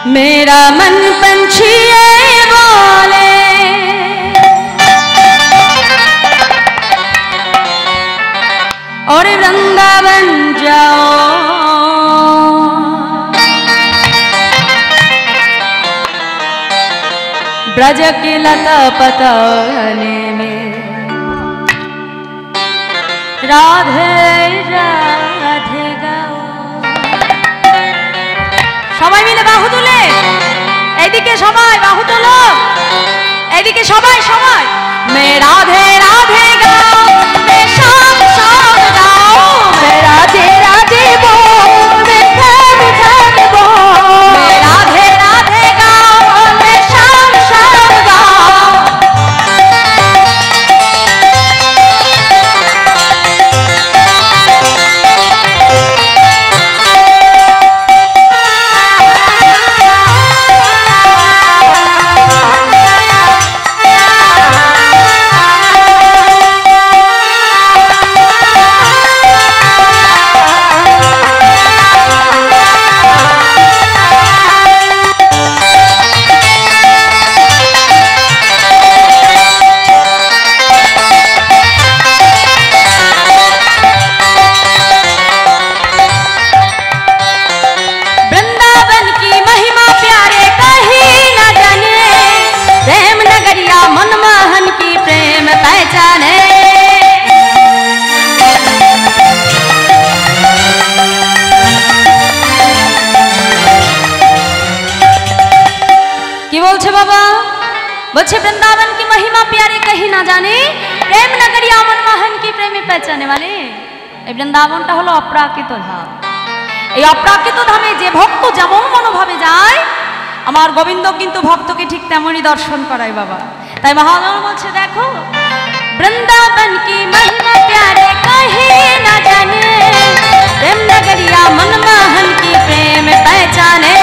मेरा मन पंछी बोले और वृंदावन जाओ, ब्रज की लता पताने में राधे राधे गाओ। সবাই মিলে বাহু তুলে এদিকে সবাই বাহু তোলো, এদিকে সবাই সবাই মে রাধে রাধে গাও, মে শাম শাম গাও, মে রাধে রাধে बोल, মে ধ্যান ধ্যান बोल, মে রাধে রাধে গাও, মে শাম শাম গাও। বলছে বৃন্দাবন की महिमा प्यारे कहीं ना जाने, प्रेम नगरिया मनमोहन की प्रेमी पहचाने वाले। এই বৃন্দাবনটা হলো অপ্রাকৃত ধাম। এই অপ্রাকৃত ধামে যে ভক্ত যেমন মনোভাবে যায়, আমার গোবিন্দ কিন্তু ভক্তকে ঠিক তেমনই দর্শন করায় বাবা। তাই মহাজন বলছে দেখো, বৃন্দাবন की महिमा प्यारे कहीं ना जाने, प्रेम नगरिया मनमोहन की प्रेम पहचाने।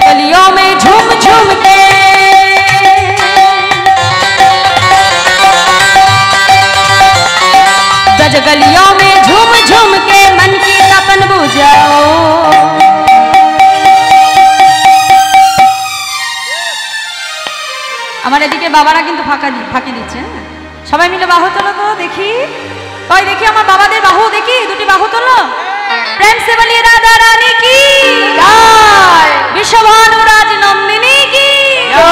गलियों में झूम झूम के ब्रज गलियों में झूम झूम के मन की तपन बुझाओ। আমার এদিকে বাবারা কিন্তু ফাঁকি দিচ্ছে, সবাই মিলে বাহু তোলো তো দেখি, কই দেখি আমার বাবাদের বাহু দেখি, দুটি বাহু তোলো। प्रेम से बोलिए राधा रानी की जय, विश्वभानुराज नंदिनी की जय,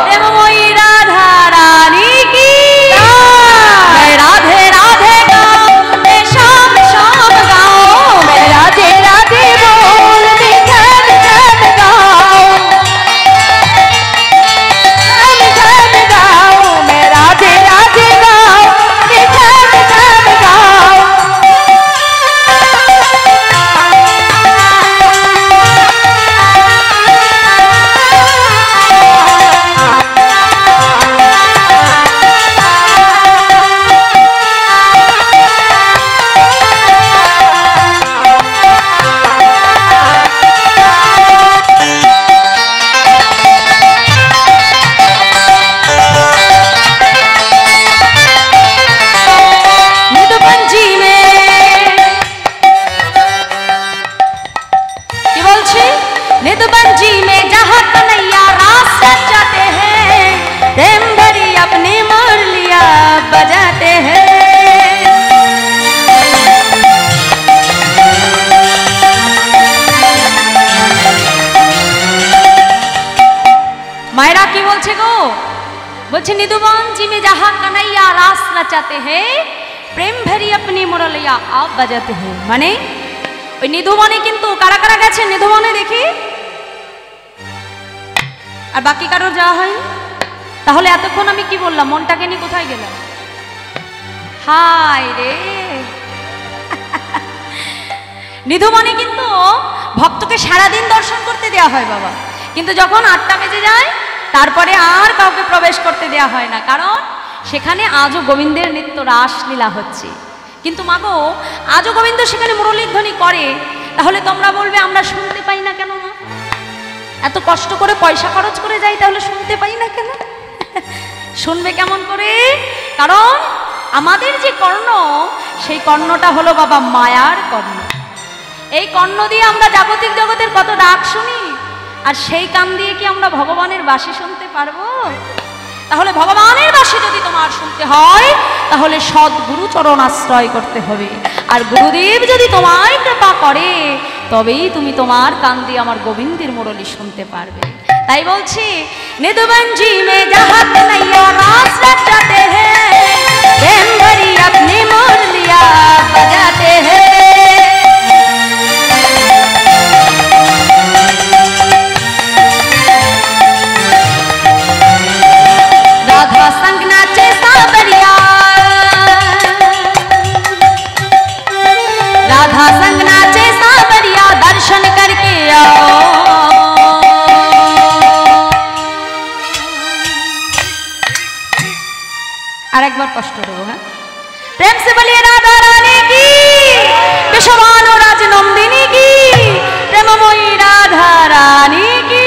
प्रेममयी राधा रानी की जय। राधे राधे गाओ, मैं शाम शाम गाओ, मैं राधे राधे बोल, मैं ध्यान ध्यान गाओ, ध्यान ध्यान गाओ, मैं राधे राधे गाओ, मैं ध्यान ध्यान गाओ। मायरा की बोलছে গো, বলছে निधुवन जी में जहाँ कन्हैया रास रचाते हैं, प्रेम भरी अपनी मुरलिया आप बजाते हैं। মানে ওই নিধুবনে কিন্তু কারা কারা গেছে নিধুবনে দেখি, আর বাকি কারো যাওয়া হয়নি। তাহলে এতক্ষণ আমি কি বললাম, মনটাকে নিয়ে কোথায় গেলাম? হায় রে, নিধুবনে কিন্তু ভক্তকে সারাদিন দর্শন করতে দেওয়া হয় বাবা, কিন্তু যখন 8টা বেজে যায় তারপরে আর কাউকে প্রবেশ করতে দেওয়া হয় না, কারণ সেখানে আজও গোবিন্দের নিত্য রাসলীলা হচ্ছে। কিন্তু মাগো আজও গোবিন্দ সেখানে মুরলীর ধ্বনি করে, তাহলে তোমরা বলবে আমরা শুনতে পাই না কেন মা? এত কষ্ট করে পয়সা খরচ করে যাই, তাহলে শুনতে পাই না কেন? শুনবে কেমন করে? কারণ আমাদের যে কর্ণ, সেই কর্ণটা হলো বাবা মায়ার কর্ণ। এই কর্ণ দিয়ে আমরা জাগতিক জগতের কত ডাক শুনি, আর সেই কান দিয়ে কি আমরা ভগবানের বাঁশি শুনতে পারবো? তাহলে ভগবানের বাঁশি যদি তোমার শুনতে হয়, তাহলে সদ্গুরু চরণ আশ্রয় করতে হবে। আর গুরুদেব যদি তোমায় কৃপা করে, তবেই তুমি তোমার কান দিয়ে আমার গোবিন্দের মুরলি শুনতে পারবে। তাই বলছি, নিদবঞ্জি মে জাহাত নैया रास रचाते हैं, प्रेम भरी अपनी मुरलियां बजाते हैं। राधा संग नाचे सावरिया, राधा संग नाचे सावरिया, दर्शन करके आओ। আর একবার কষ্ট দেবো, হ্যাঁ, প্রেম সে বলিয়ে রাধা রানী কি, বিশ্বভানু রাজ নন্দিনী কি, প্রেমময়ী রাধা রানী কি।